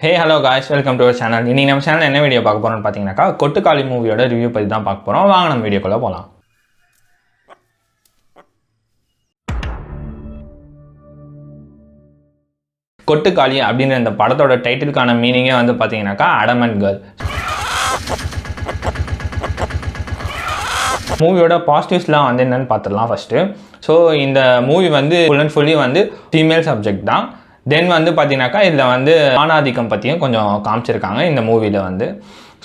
Hey hello guys, welcome to our channel. இன்னைக்கு நம்ம சேனல்ல என்ன வீடியோ பார்க்க போறோம்னு பாத்தீங்கன்னாக்கா கொட்டுக்காளி மூவியோட ரிவ்யூ பத்தி தான் பார்க்க போறோம். வாங்க நம்ம வீடியோக்குள்ள போலாம். கொட்டுக்காளி அப்படிங்கிற இந்த படத்தோட டைட்டிலுக்கான மீனிங்கே வந்து பாத்தீங்கன்னாக்கா அடமண்ட் கேர்ள். மூவியோட பாசிட்டிவ்ஸ்லாம் வந்து என்னன்னு பார்த்துடலாம் ஃபர்ஸ்ட். ஸோ இந்த மூவி வந்து ஃபுல் அண்ட் ஃபுல்லி வந்து ஃபீமேல் சப்ஜெக்ட் தான். தென் வந்து பார்த்தீங்கன்னாக்கா இதில் வந்து ஆணாதிக்கம் பற்றியும் கொஞ்சம் காமிச்சிருக்காங்க இந்த மூவியில் வந்து.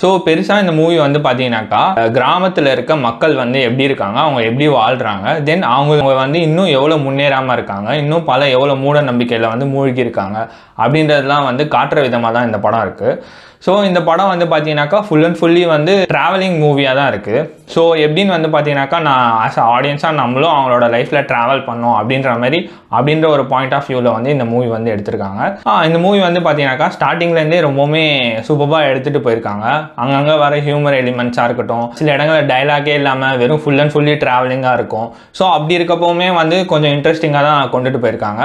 ஸோ பெருசாக இந்த மூவி வந்து பார்த்தீங்கன்னாக்கா கிராமத்தில் இருக்க மக்கள் வந்து எப்படி இருக்காங்க, அவங்க எப்படி வாழ்கிறாங்க, தென் அவங்க வந்து இன்னும் எவ்வளோ முன்னேறாமல் இருக்காங்க, இன்னும் பல எவ்வளோ மூட நம்பிக்கையில் வந்து மூழ்கி இருக்காங்க அப்படின்றதுலாம் வந்து காட்டுற விதமாக தான் இந்த படம் இருக்குது. ஸோ இந்த படம் வந்து பார்த்தீங்கன்னாக்கா ஃபுல் அண்ட் ஃபுல்லி வந்து ட்ராவலிங் மூவியாக தான் இருக்குது. ஸோ எப்படின்னு வந்து பார்த்தீங்கன்னாக்கா நான் ஆஸ் அ ஆடியன்ஸாக நம்மளும் அவங்களோட லைஃப்பில் ட்ராவல் பண்ணோம் அப்படின்ற ஒரு பாயிண்ட் ஆஃப் வியூவில் வந்து இந்த மூவி வந்து எடுத்திருக்காங்க. இந்த மூவி வந்து பார்த்தீங்கன்னாக்கா ஸ்டார்டிங்லேருந்தே ரொம்பவுமே சூப்பராக எடுத்துகிட்டு போயிருக்காங்க. அங்கங்கே வர ஹியூமர் எலிமெண்ட்ஸாக இருக்கட்டும், சில இடங்களில் டைலாகே இல்லாமல் வெறும் ஃபுல் அண்ட் ஃபுல்லி ட்ராவலிங்காக இருக்கும். ஸோ அப்படி இருக்கப்போவுமே வந்து கொஞ்சம் இன்ட்ரெஸ்டிங்காக தான் கொண்டுட்டு போயிருக்காங்க.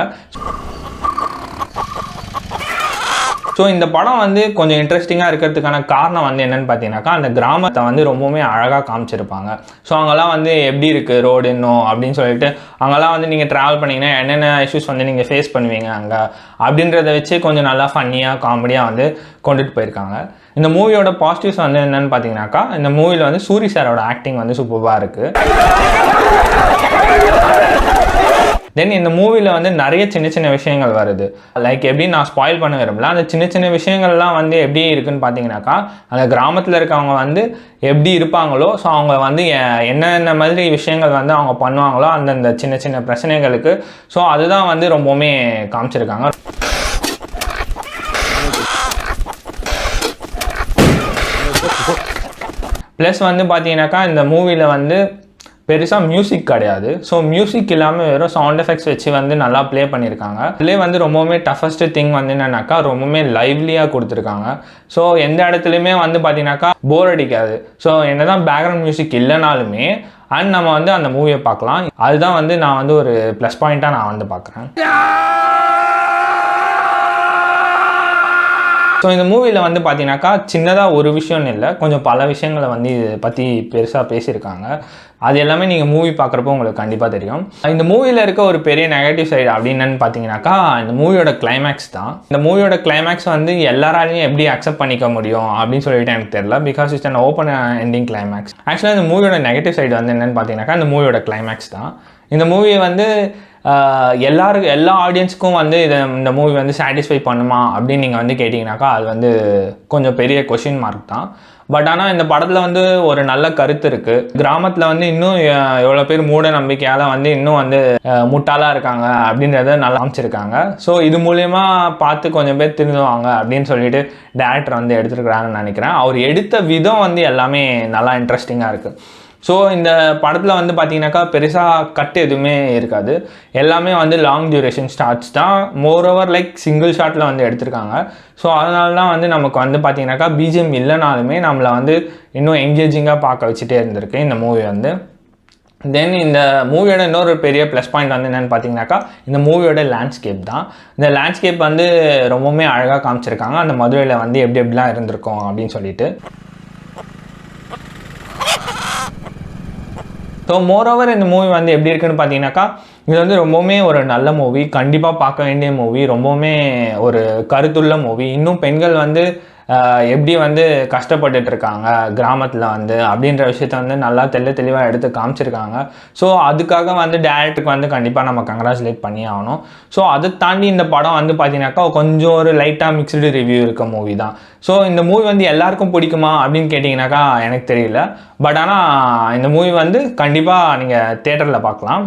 ஸோ இந்த படம் வந்து கொஞ்சம் இன்ட்ரெஸ்டிங்காக இருக்கிறதுக்கான காரணம் வந்து என்னென்னு பார்த்தீங்கன்னாக்கா அந்த கிராமத்தை வந்து ரொம்பவுமே அழகாக காமிச்சிருப்பாங்க. ஸோ அங்கெல்லாம் வந்து எப்படி இருக்குது ரோடு இன்னும் அப்படின்னு சொல்லிட்டு அங்கெல்லாம் வந்து நீங்கள் ட்ராவல் பண்ணிங்கன்னா என்னென்ன இஷ்யூஸ் வந்து நீங்கள் ஃபேஸ் பண்ணுவீங்க அங்கே அப்படின்றத வச்சு கொஞ்சம் நல்லா ஃபன்னியாக காமெடியாக வந்து கொண்டுட்டு போயிருக்காங்க. இந்த மூவியோட பாசிட்டிவ்ஸ் வந்து என்னென்னு பார்த்தீங்கன்னாக்கா இந்த மூவியில் வந்து சூரி சாரோட ஆக்டிங் வந்து சூப்பராக இருக்குது. தென் இந்த மூவியில் வந்து நிறைய சின்ன சின்ன விஷயங்கள் வருது. லைக் எப்படி நான் ஸ்பாயில் பண்ண விரும்பல, அந்த சின்ன சின்ன விஷயங்கள்லாம் வந்து எப்படி இருக்குன்னு பார்த்தீங்கன்னாக்கா அந்த கிராமத்தில் இருக்கவங்க வந்து எப்படி இருப்பாங்களோ, ஸோ அவங்க வந்து என்னென்ன மாதிரி விஷயங்கள் வந்து அவங்க பண்ணுவாங்களோ அந்தந்த சின்ன சின்ன பிரச்சனைகளுக்கு, ஸோ அதுதான் வந்து ரொம்பவுமே காமிச்சிருக்காங்க. ப்ளஸ் வந்து பார்த்தீங்கன்னாக்கா இந்த மூவியில் வந்து பெருசாக மியூசிக் கிடையாது. ஸோ மியூசிக் இல்லாமல் வெறும் சவுண்ட் எஃபெக்ட்ஸ் வச்சு வந்து நல்லா ப்ளே பண்ணியிருக்காங்க. இதுலேயே வந்து ரொம்பவுமே டஃபஸ்ட்டு திங் வந்து என்னன்னாக்கா ரொம்பவுமே லைவ்லியாக கொடுத்துருக்காங்க. ஸோ எந்த இடத்துலையுமே வந்து பார்த்தீங்கன்னாக்கா போர் அடிக்காது. ஸோ என்ன தான் பேக்ரவுண்ட் மியூசிக் இல்லைனாலுமே அண்ட் நம்ம வந்து அந்த மூவியை பார்க்கலாம். அதுதான் வந்து நான் வந்து ஒரு ப்ளஸ் பாயிண்ட்டாக நான் வந்து பார்க்குறேன். ஸோ இந்த மூவியில் வந்து பார்த்தீங்கன்னாக்கா சின்னதாக ஒரு விஷயம்னு இல்லை, கொஞ்சம் பல விஷயங்களை வந்து இதை பற்றி பெருசாக பேசியிருக்காங்க. அது எல்லாமே நீங்கள் மூவி பார்க்குறப்போ உங்களுக்கு கண்டிப்பாக தெரியும். இந்த மூவியில் இருக்க ஒரு பெரிய நெகட்டிவ் சைடு அப்படின்னு பார்த்தீங்கன்னாக்கா இந்த மூவியோட கிளைமேக்ஸ் தான். இந்த மூவியோட கிளைமேக்ஸ் வந்து எல்லாராலையும் எப்படி அக்செப்ட் பண்ணிக்க முடியும் அப்படின்னு சொல்லிட்டு எனக்கு தெரியல. Because it's an open ending climax. ஆக்சுவலாக இந்த மூவியோட நெகட்டிவ் சைடு வந்து என்னென்னு பார்த்தீங்கன்னாக்கா இந்த மூவியோட கிளைமேக்ஸ் தான். இந்த மூவியை வந்து எல்லா ஆடியன்ஸுக்கும் வந்து இந்த மூவி வந்து சாட்டிஸ்ஃபை பண்ணுமா அப்படின்னு நீங்கள் வந்து கேட்டிங்கனாக்கா அது வந்து கொஞ்சம் பெரிய கொஷின் மார்க் தான். பட் ஆனால் இந்த படத்தில் வந்து ஒரு நல்ல கருத்து இருக்குது. கிராமத்தில் வந்து இன்னும் எவ்வளோ பேர் மூட நம்பிக்கையால் வந்து இன்னும் வந்து முட்டாளாக இருக்காங்க அப்படின்றத நல்லா காமிச்சிருக்காங்க. ஸோ இது மூலயமா பார்த்து கொஞ்சம் பேர் திருந்துவாங்க அப்படின்னு சொல்லிட்டு டேரக்டர் வந்து எடுத்துருக்கிறாங்கன்னு நினைக்கிறேன். அவர் எடுத்த விதம் வந்து எல்லாமே நல்லா இன்ட்ரெஸ்டிங்காக இருக்குது. ஸோ இந்த படத்தில் வந்து பார்த்தீங்கன்னாக்கா பெருசாக கட் எதுவுமே இருக்காது. எல்லாமே வந்து லாங் டியூரேஷன் ஷாட்ஸ் தான். மோரோவர் லைக் சிங்கிள் ஷாட்டில் வந்து எடுத்திருக்காங்க. ஸோ அதனால தான் வந்து நமக்கு வந்து பார்த்தீங்கன்னாக்கா பிஜிஎம் இல்லைனாலுமே நம்மளை வந்து இன்னும் என்கேஜிங்காக பார்க்க வச்சுட்டே இருந்திருக்கு இந்த மூவி வந்து. தென் இந்த மூவியோட இன்னொரு பெரிய ப்ளஸ் பாயிண்ட் வந்து என்னென்னு பார்த்தீங்கன்னாக்கா இந்த மூவியோட லேண்ட்ஸ்கேப் தான். இந்த லேண்ட்ஸ்கேப் வந்து ரொம்பவுமே அழகாக காமிச்சிருக்காங்க. அந்த மதுரையில் வந்து எப்படி எப்படிலாம் இருந்திருக்கும் அப்படின்னு சொல்லிட்டு. ஸோ மோரோவர் இந்த மூவி வந்து எப்படி இருக்குன்னு பார்த்தீங்கன்னாக்கா இது வந்து ரொம்பவுமே ஒரு நல்ல மூவி, கண்டிப்பாக பார்க்க வேண்டிய மூவி, ரொம்பவுமே ஒரு கருத்துள்ள மூவி. இன்னும் பெண்கள் வந்து எப்படி வந்து கஷ்டப்பட்டுட்டு இருக்காங்க கிராமத்தில் வந்து அப்படின்ற விஷயத்த வந்து நல்லா தெளிவாக எடுத்து காமிச்சிருக்காங்க. ஸோ அதுக்காக வந்து டேரக்டருக்கு வந்து கண்டிப்பாக நம்ம கங்க்ராச்சுலேட் பண்ணி ஆகணும். ஸோ அதை தாண்டி இந்த படம் வந்து பார்த்தீங்கன்னாக்கா கொஞ்சம் ஒரு லைட்டாக மிக்ஸ்டு ரிவ்யூ இருக்க மூவி தான். ஸோ இந்த மூவி வந்து எல்லாருக்கும் பிடிக்குமா அப்படின்னு கேட்டிங்கனாக்கா எனக்கு தெரியல. பட் ஆனால் இந்த மூவி வந்து கண்டிப்பாக நீங்கள் தியேட்டரில் பார்க்கலாம்.